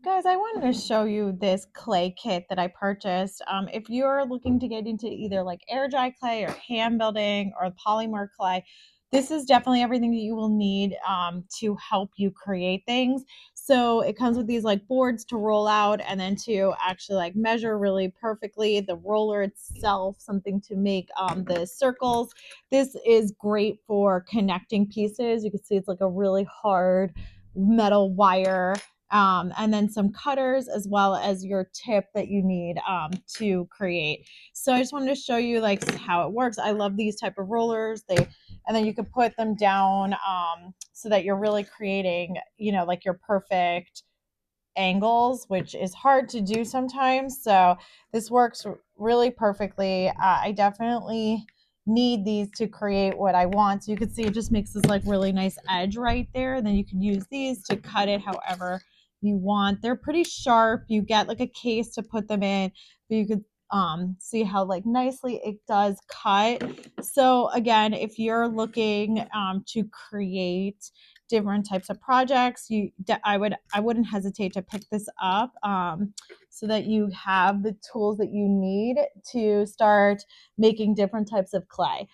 Guys, I wanted to show you this clay kit that I purchased. If you're looking to get into either like air dry clay or hand building or polymer clay, this is definitely everything that you will need to help you create things. So it comes with these like boards to roll out and then to actually like measure really perfectly. The roller itself, something to make the circles. This is great for connecting pieces. You can see it's like a really hard metal wire, and then some cutters as well as your tip that you need to create. So I just wanted to show you like how it works. I love these type of rollers. And then you can put them down so that you're really creating, like your perfect angles, which is hard to do sometimes. So this works really perfectly. I definitely need these to create what I want. So you can see it just makes this like really nice edge right there. And then you can use these to cut it however you want. They're pretty sharp. You get like a case to put them in, but you could see how like nicely it does cut. So again, if you're looking to create different types of projects, I wouldn't hesitate to pick this up, so that you have the tools that you need to start making different types of clay.